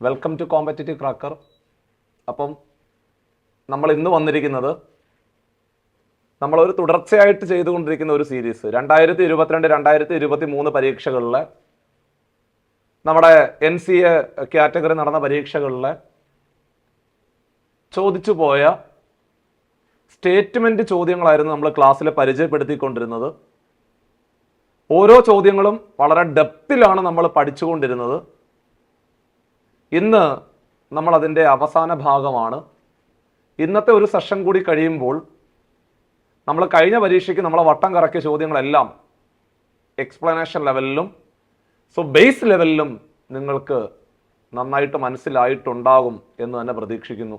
Welcome to competitive cracker. അപ്പം നമ്മൾ ഇന്ന് വന്നിരിക്കുന്നത് നമ്മളൊരു തുടർച്ചയായിട്ട് ചെയ്തുകൊണ്ടിരിക്കുന്ന ഒരു സീരീസ് 2022-2023 പരീക്ഷകളിലെ നമ്മുടെ NCA കാറ്റഗറി നടന്ന പരീക്ഷകളിലെ ചോദിച്ചു പോയ സ്റ്റേറ്റ്മെന്റ് ചോദ്യങ്ങളായിരുന്നു നമ്മൾ ക്ലാസ്സിൽ പരിചയപ്പെടുത്തിക്കൊണ്ടിരുന്നത്. ഓരോ ചോദ്യങ്ങളും വളരെ ഡെപ്തിലാണ് നമ്മൾ പഠിച്ചുകൊണ്ടിരുന്നത്. ഇന്ന് നമ്മൾ അതിൻ്റെ അവസാന ഭാഗമാണ്. ഇന്നത്തെ ഒരു സെഷൻ കൂടി കഴിയുമ്പോൾ നമ്മൾ കഴിഞ്ഞ പരീക്ഷയ്ക്ക് നമ്മളെ വട്ടം കറക്കിയ ചോദ്യങ്ങളെല്ലാം എക്സ്പ്ലനേഷൻ ലെവലിലും ബേസ് ലെവലിലും നിങ്ങൾക്ക് നന്നായിട്ട് മനസ്സിലായിട്ടുണ്ടാകും എന്ന് തന്നെ പ്രതീക്ഷിക്കുന്നു.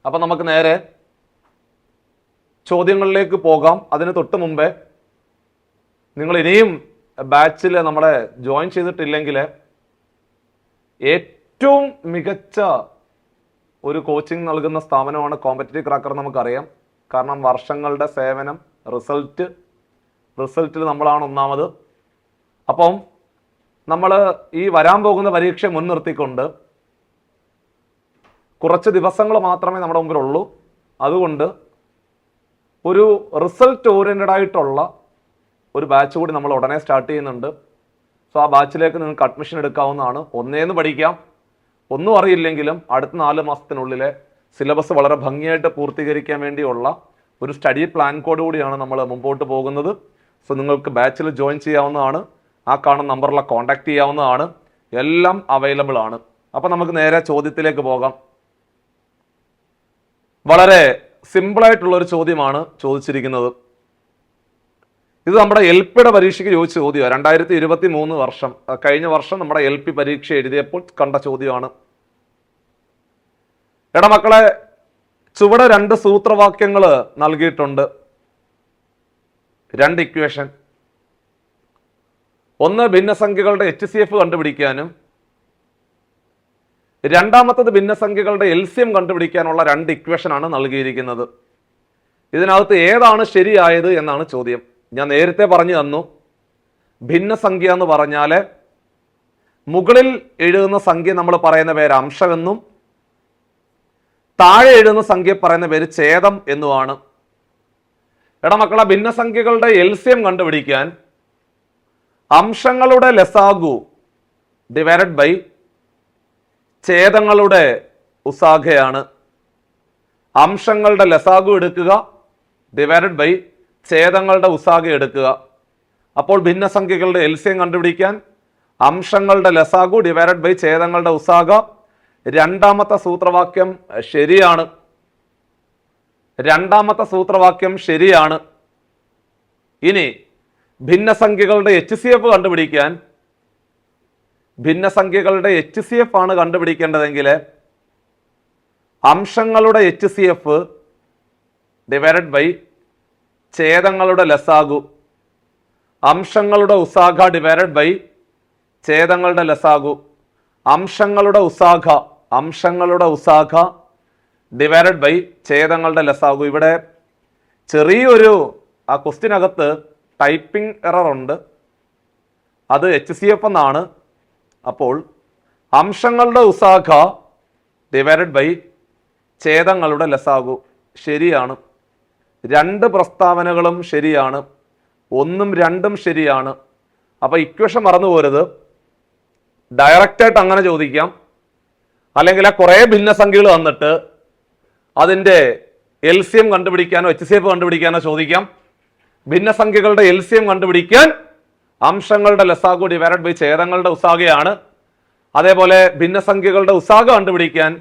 അപ്പം നമുക്ക് നേരെ ചോദ്യങ്ങളിലേക്ക് പോകാം. അതിന് തൊട്ട് മുമ്പേ നിങ്ങൾ ഇനിയും ബാച്ചിൽ നമ്മളെ ജോയിൻ ചെയ്തിട്ടില്ലെങ്കിൽ ഏറ്റവും മികച്ച ഒരു കോച്ചിങ് നൽകുന്ന സ്ഥാപനമാണ് കോമ്പറ്റിറ്റീവ് ക്രാക്കർ. നമുക്കറിയാം, കാരണം വർഷങ്ങളുടെ സേവനം, റിസൾട്ടിൽ നമ്മളാണ് ഒന്നാമത്. അപ്പം നമ്മൾ ഈ വരാൻ പോകുന്ന പരീക്ഷ മുൻനിർത്തിക്കൊണ്ട് കുറച്ച് ദിവസങ്ങൾ മാത്രമേ നമ്മുടെ മുമ്പിലുള്ളൂ. അതുകൊണ്ട് ഒരു റിസൾട്ട് ഓറിയൻറ്റഡ് ആയിട്ടുള്ള ഒരു ബാച്ച് കൂടി നമ്മൾ ഉടനെ സ്റ്റാർട്ട് ചെയ്യുന്നുണ്ട്. ആ ബാച്ചിലേക്ക് നിങ്ങൾക്ക് അഡ്മിഷൻ എടുക്കാവുന്നതാണ്. ഒന്നേന്ന് പഠിക്കാം. ഒന്നും അറിയില്ലെങ്കിലും അടുത്ത 4 മാസത്തിനുള്ളിലെ സിലബസ് വളരെ ഭംഗിയായിട്ട് പൂർത്തീകരിക്കാൻ വേണ്ടിയുള്ള ഒരു സ്റ്റഡി പ്ലാൻ കോഡ് കൂടിയാണ് നമ്മൾ മുമ്പോട്ട് പോകുന്നത്. നിങ്ങൾക്ക് ബാച്ചിൽ ജോയിൻ ചെയ്യാവുന്നതാണ്. ആ കാണുന്ന നമ്പറിലെ കോൺടാക്ട് ചെയ്യാവുന്നതാണ്. എല്ലാം അവൈലബിൾ ആണ്. അപ്പം നമുക്ക് നേരെ ചോദ്യത്തിലേക്ക് പോകാം. വളരെ സിമ്പിളായിട്ടുള്ളൊരു ചോദ്യമാണ് ചോദിച്ചിരിക്കുന്നത്. ഇത് നമ്മുടെ LPയുടെ പരീക്ഷയ്ക്ക് ചോദിച്ച ചോദ്യമാണ്. 2023 വർഷം, കഴിഞ്ഞ വർഷം നമ്മുടെ LP പരീക്ഷ എഴുതിയപ്പോൾ കണ്ട ചോദ്യമാണ്. എടാ മക്കളെ, ചുവടെ 2 സൂത്രവാക്യങ്ങൾ നൽകിയിട്ടുണ്ട്, 2 ഇക്വേഷൻ. ഒന്ന് ഭിന്നസംഖ്യകളുടെ HCF കണ്ടുപിടിക്കാനും രണ്ടാമത്തത് ഭിന്നസംഖ്യകളുടെ LCM കണ്ടുപിടിക്കാനുള്ള 2 ഇക്വേഷനാണ് നൽകിയിരിക്കുന്നത്. ഇതിനകത്ത് ഏതാണ് ശരിയായത് എന്നാണ് ചോദ്യം. ഞാൻ നേരത്തെ പറഞ്ഞു തന്നു, ഭിന്നസംഖ്യ എന്ന് പറഞ്ഞാൽ മുകളിൽ എഴുതുന്ന സംഖ്യ നമ്മൾ പറയുന്ന പേര് അംശമെന്നും താഴെ എഴുതുന്ന സംഖ്യ പറയുന്ന പേര് ഛേദം എന്നുമാണ്. എടാ മക്കളെ, ഭിന്നസംഖ്യകളുടെ LCM കണ്ടുപിടിക്കാൻ അംശങ്ങളുടെ ലസാഗു ഡിവൈഡഡ് ബൈ ഛേദങ്ങളുടെ ഉസാഖയാണ്. അംശങ്ങളുടെ ലസാഗു എടുക്കുക, ഡിവൈഡഡ് ബൈ ഛേദങ്ങളുടെ ഉസാഖ എടുക്കുക. അപ്പോൾ ഭിന്നസംഖ്യകളുടെ LCM കണ്ടുപിടിക്കാൻ അംശങ്ങളുടെ ലസാഗു ഡിവൈഡഡ് ബൈ ഛേദങ്ങളുടെ ഉസാഖ. രണ്ടാമത്തെ സൂത്രവാക്യം ശരിയാണ്. രണ്ടാമത്തെ സൂത്രവാക്യം ശരിയാണ്. ഇനി ഭിന്നസംഖ്യകളുടെ HCF കണ്ടുപിടിക്കാൻ, ഭിന്നസംഖ്യകളുടെ HCF ആണ് കണ്ടുപിടിക്കേണ്ടതെങ്കിൽ അംശങ്ങളുടെ HCF ഡിവൈഡഡ് ബൈ ഛേദങ്ങളുടെ ലസാഗു. അംശങ്ങളുടെ ഉസാഖ ഡിവൈഡഡ് ബൈ ഛേദങ്ങളുടെ ലസാഗു. അംശങ്ങളുടെ ഉസാഖ ഡിവൈഡഡ് ബൈ ഛേദങ്ങളുടെ ലസാഗു. ഇവിടെ ചെറിയൊരു ആ ക്വസ്റ്റ്യനകത്ത് ടൈപ്പിംഗ് എറർ ഉണ്ട്. അത് HCF എന്നാണ്. അപ്പോൾ അംശങ്ങളുടെ ഉസാഖ ഡിവൈഡഡ് ബൈ ഛേദങ്ങളുടെ ലസാഗു ശരിയാണ്. 2 പ്രസ്താവനകളും ശരിയാണ്. 1ഉം 2ഉം ശരിയാണ്. അപ്പൊ ഇക്വേഷൻ മറന്നു പോരുത്. ഡയറക്റ്റായിട്ട് അങ്ങനെ ചോദിക്കാം, അല്ലെങ്കിൽ ആ കുറേ ഭിന്നസംഖ്യകൾ വന്നിട്ട് അതിൻ്റെ LCM കണ്ടുപിടിക്കാനോ HCF കണ്ടുപിടിക്കാനോ ചോദിക്കാം. ഭിന്നസംഖ്യകളുടെ LCM കണ്ടുപിടിക്കാൻ അംശങ്ങളുടെ ലസാഗു ഡിവൈഡഡ് ബൈ ഛേദങ്ങളുടെ ഉസാഖയാണ്. അതേപോലെ ഭിന്നസംഖ്യകളുടെ ഉസാഖ കണ്ടുപിടിക്കാൻ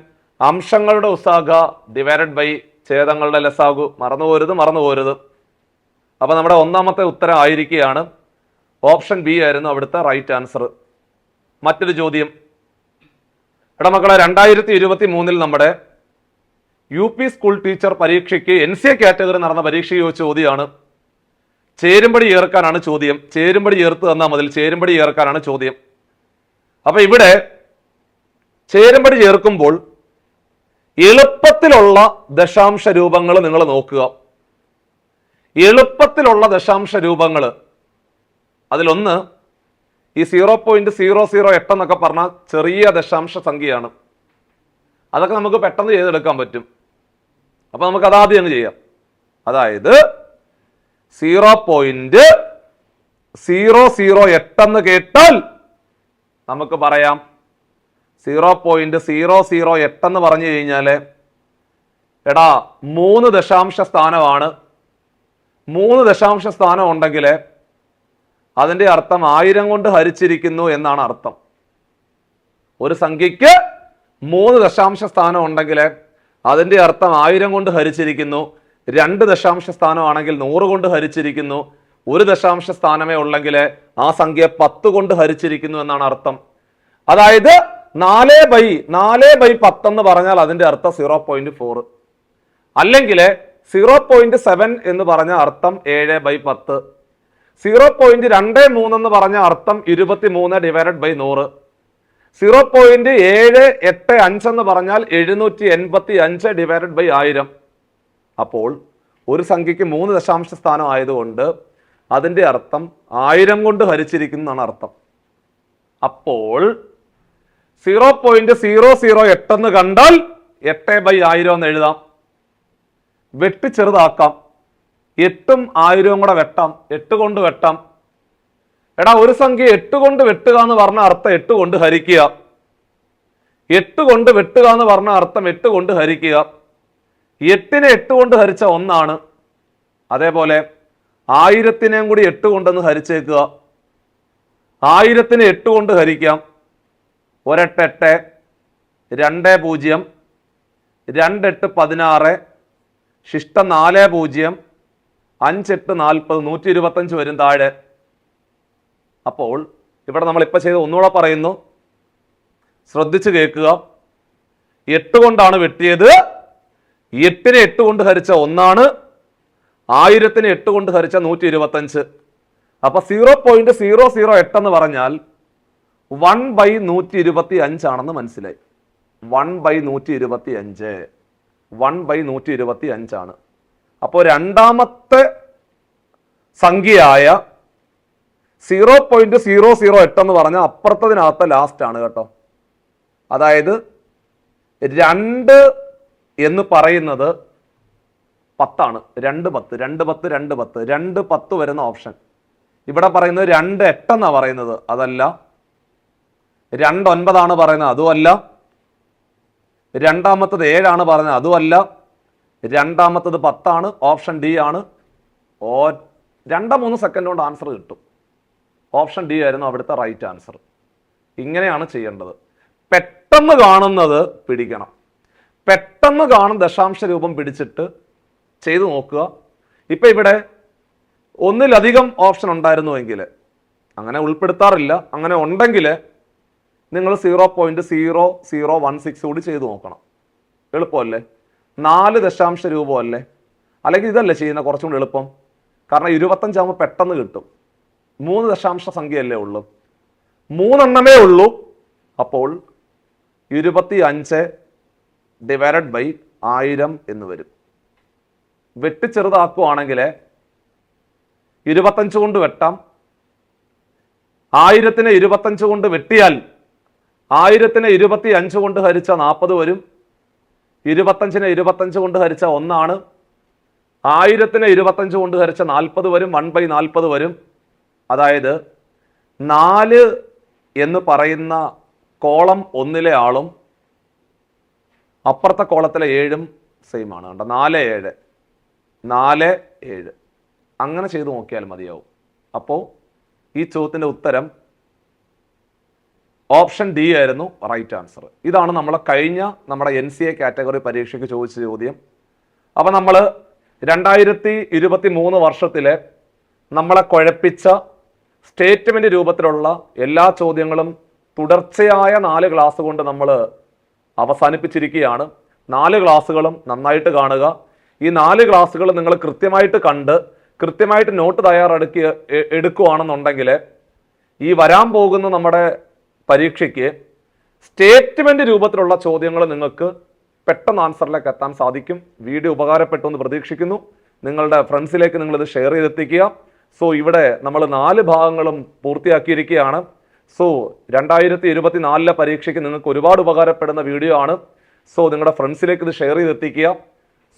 അംശങ്ങളുടെ ഉസാഖ ഡിവൈഡഡ് ബൈ ഛേദങ്ങളുടെ ലസാഗു. മറന്നു പോരുത്. അപ്പൊ നമ്മുടെ ഒന്നാമത്തെ ഉത്തരം ആയിരിക്കുകയാണ് ഓപ്ഷൻ ബി ആയിരുന്നു അവിടുത്തെ റൈറ്റ് ആൻസർ. മറ്റൊരു ചോദ്യം. എടാ മക്കളെ, 2023 നമ്മുടെ UP സ്കൂൾ ടീച്ചർ പരീക്ഷയ്ക്ക് NCA കാറ്റഗറി നടന്ന പരീക്ഷയ്ക്ക് ചോദിച്ച ചോദ്യമാണ്. ചേരുംപടി ചേർക്കാനാണ് ചോദ്യം. ചേരുംപടി ചേർത്ത് തന്നാൽ മതി. ചേരുംപടി ചേർക്കാനാണ് ചോദ്യം. അപ്പൊ ഇവിടെ ചേരുംപടി ചേർക്കുമ്പോൾ എളുപ്പത്തിലുള്ള ദശാംശ രൂപങ്ങൾ നിങ്ങൾ നോക്കുക. എളുപ്പത്തിലുള്ള ദശാംശ രൂപങ്ങൾ അതിലൊന്ന് ഈ 0.008 എന്നൊക്കെ പറഞ്ഞാൽ ചെറിയ ദശാംശ സംഖ്യയാണ്. അതൊക്കെ നമുക്ക് പെട്ടെന്ന് ചെയ്തെടുക്കാൻ പറ്റും. അപ്പൊ നമുക്ക് അതാദ്യം അങ്ങ് ചെയ്യാം. അതായത് 0.008 എന്ന് കേട്ടാൽ നമുക്ക് പറയാം 0.008 എന്ന് പറഞ്ഞു കഴിഞ്ഞാല് എടാ 3 ദശാംശ സ്ഥാനമാണ്. 3 ദശാംശ സ്ഥാനം ഉണ്ടെങ്കിൽ അതിന്റെ അർത്ഥം 1000 കൊണ്ട് ഹരിച്ചിരിക്കുന്നു എന്നാണ് അർത്ഥം. ഒരു സംഖ്യക്ക് 3 ദശാംശ സ്ഥാനം ഉണ്ടെങ്കിൽ അതിന്റെ അർത്ഥം 1000 കൊണ്ട് ഹരിച്ചിരിക്കുന്നു. 2 ദശാംശ സ്ഥാനമാണെങ്കിൽ 100 കൊണ്ട് ഹരിച്ചിരിക്കുന്നു. 1 ദശാംശ സ്ഥാനമേ ഉള്ളെങ്കിൽ ആ സംഖ്യ 10 കൊണ്ട് ഹരിച്ചിരിക്കുന്നു എന്നാണ് അർത്ഥം. അതായത് 4/10 എന്ന് പറഞ്ഞാൽ അതിന്റെ അർത്ഥം 0.4, അല്ലെങ്കിൽ 0.7 എന്ന് പറഞ്ഞ അർത്ഥം 7/10, 0.23 എന്ന് പറഞ്ഞ അർത്ഥം 23/100, 0.785 എന്ന് പറഞ്ഞാൽ 785/1000. അപ്പോൾ ഒരു സംഖ്യക്ക് 3 ദശാംശ സ്ഥാനം ആയതുകൊണ്ട് അതിന്റെ അർത്ഥം 1000 കൊണ്ട് ഹരിച്ചിരിക്കുന്നു എന്നാണ് അർത്ഥം. അപ്പോൾ 0.008 എന്ന് കണ്ടാൽ 8/1000 എന്ന് എഴുതാം. വെട്ടി ചെറുതാക്കാം. 8ഉം 1000ഉം കൂടെ വെട്ടാം. 8 കൊണ്ട് വെട്ടാം. എടാ ഒരു സംഖ്യ 8 കൊണ്ട് വെട്ടുക എന്ന് പറഞ്ഞ അർത്ഥം 8 കൊണ്ട് ഹരിക്കുക. 8 കൊണ്ട് വെട്ടുക എന്ന് പറഞ്ഞ അർത്ഥം 8 കൊണ്ട് ഹരിക്കുക. 8നെ 8 കൊണ്ട് ഹരിച്ച 1 ആണ്. അതേപോലെ 1000നെയും കൂടി 8 കൊണ്ടൊന്ന് ഹരിച്ചേക്കുക. 1000നെ 8 കൊണ്ട് ഹരിക്കാം. 1 8 8, 2 0, 2 8 16, ശിഷ്ടം 4 0, 5 8 40, 125 വരും താഴെ. അപ്പോൾ ഇവിടെ നമ്മൾ ഇപ്പൊ ചെയ്ത് ഒന്നുകൂടെ പറയുന്നു, ശ്രദ്ധിച്ച് കേൾക്കുക. 8 കൊണ്ടാണ് വെട്ടിയത്. 8നെ 8 കൊണ്ട് ഹരിച്ച 1 ആണ്. 1000നെ 8 കൊണ്ട് ഹരിച്ച 125. അപ്പൊ 0.008 എന്ന് പറഞ്ഞാൽ 1/125 ആണെന്ന് മനസ്സിലായി. 1/125, 1/125 ആണ്. അപ്പോൾ രണ്ടാമത്തെ സംഖ്യയായ 0.008 എന്ന് പറഞ്ഞാൽ അപ്പുറത്തതിനകത്ത് ലാസ്റ്റ് ആണ് കേട്ടോ. അതായത് 2 എന്ന് പറയുന്നത് 10 ആണ്. 2 10, 2 10, 2 10, 2 10 വരുന്ന ഓപ്ഷൻ. ഇവിടെ പറയുന്നത് 2 8 എന്നാണ് പറയുന്നത്, അതല്ല. 2 9 ആണ് പറയുന്നത്, അതുമല്ല. രണ്ടാമത്തത് 7 ആണ് പറയുന്നത്, അതുമല്ല. രണ്ടാമത്തത് 10 ആണ്, ഓപ്ഷൻ ഡി ആണ്. 2-3 സെക്കൻഡ് കൊണ്ട് ആൻസർ കിട്ടും. ഓപ്ഷൻ ഡി ആയിരുന്നു അവിടുത്തെ റൈറ്റ് ആൻസർ. ഇങ്ങനെയാണ് ചെയ്യേണ്ടത്. പെട്ടെന്ന് കാണുന്നത് പിടിക്കണം. പെട്ടെന്ന് കാണുന്ന ദശാംശ രൂപം പിടിച്ചിട്ട് ചെയ്തു നോക്കുക. ഇപ്പൊ ഇവിടെ ഒന്നിലധികം ഓപ്ഷൻ ഉണ്ടായിരുന്നുവെങ്കിൽ, അങ്ങനെ ഉൾപ്പെടുത്താറില്ല, അങ്ങനെ ഉണ്ടെങ്കിൽ നിങ്ങൾ 0.0016 കൂടി ചെയ്തു നോക്കണം. എളുപ്പമല്ലേ? 4 ദശാംശ രൂപമല്ലേ? അല്ലെങ്കിൽ ഇതല്ലേ ചെയ്യുന്ന കുറച്ചും കൂടി എളുപ്പം? കാരണം 25 ആകുമ്പോൾ പെട്ടെന്ന് കിട്ടും. 3 ദശാംശ സംഖ്യയല്ലേ ഉള്ളൂ, 3 എണ്ണമേ ഉള്ളൂ. അപ്പോൾ 25/1000 എന്ന് വരും. വെട്ടിച്ചെറുതാക്കുവാണെങ്കിൽ 25 കൊണ്ട് വെട്ടാം. 1000നെ 25 കൊണ്ട് വെട്ടിയാൽ 1000നെ 25 കൊണ്ട് ഹരിച്ച 40 വരും. 25നെ 25 കൊണ്ട് ഹരിച്ച 1 ആണ്. 1000നെ 25 കൊണ്ട് ഹരിച്ച 40 വരും. 1/40 വരും. അതായത് 4 എന്ന് പറയുന്ന കോളം 1-ലെ ആളും അപ്പുറത്തെ കോളത്തിലെ 7ഉം സെയിം ആണ്. കണ്ടോ? 4 7, 4 7. അങ്ങനെ ചെയ്ത് നോക്കിയാൽ മതിയാവും. അപ്പോൾ ഈ ചോദ്യത്തിന്റെ ഉത്തരം ഓപ്ഷൻ ഡി ആയിരുന്നു റൈറ്റ് ആൻസർ. ഇതാണ് നമ്മുടെ NCA കാറ്റഗറി പരീക്ഷയ്ക്ക് ചോദിച്ച ചോദ്യം. അപ്പൊ നമ്മൾ 2023 വർഷത്തിലെ നമ്മളെ കുഴപ്പിച്ച സ്റ്റേറ്റ്മെന്റ് രൂപത്തിലുള്ള എല്ലാ ചോദ്യങ്ങളും തുടർച്ചയായ 4 ക്ലാസ് കൊണ്ട് നമ്മൾ അവസാനിപ്പിച്ചിരിക്കുകയാണ്. 4 ക്ലാസ്സുകളും നന്നായിട്ട് കാണുക. ഈ 4 ക്ലാസ്സുകൾ നിങ്ങൾ കൃത്യമായിട്ട് കണ്ട് കൃത്യമായിട്ട് നോട്ട് എടുക്കുകയാണെന്നുണ്ടെങ്കിൽ ഈ വരാൻ പോകുന്ന നമ്മുടെ പരീക്ഷയ്ക്ക് സ്റ്റേറ്റ്മെന്റ് രൂപത്തിലുള്ള ചോദ്യങ്ങൾ നിങ്ങൾക്ക് പെട്ടെന്ന് ആൻസറിലേക്ക് എത്താൻ സാധിക്കും. വീഡിയോ ഉപകാരപ്പെട്ടു എന്ന് പ്രതീക്ഷിക്കുന്നു. നിങ്ങളുടെ ഫ്രണ്ട്സിലേക്ക് നിങ്ങളിത് ഷെയർ ചെയ്തെത്തിക്കുക. സോ ഇവിടെ നമ്മൾ 4 ഭാഗങ്ങളും പൂർത്തിയാക്കിയിരിക്കുകയാണ്. സോ 2024 പരീക്ഷയ്ക്ക് നിങ്ങൾക്ക് ഒരുപാട് ഉപകാരപ്പെടുന്ന വീഡിയോ ആണ്. സോ നിങ്ങളുടെ ഫ്രണ്ട്സിലേക്ക് ഇത് ഷെയർ ചെയ്തെത്തിക്കുക.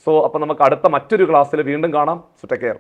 സോ അപ്പോൾ നമുക്ക് അടുത്ത മറ്റൊരു ക്ലാസ്സിൽ വീണ്ടും കാണാം. So take care.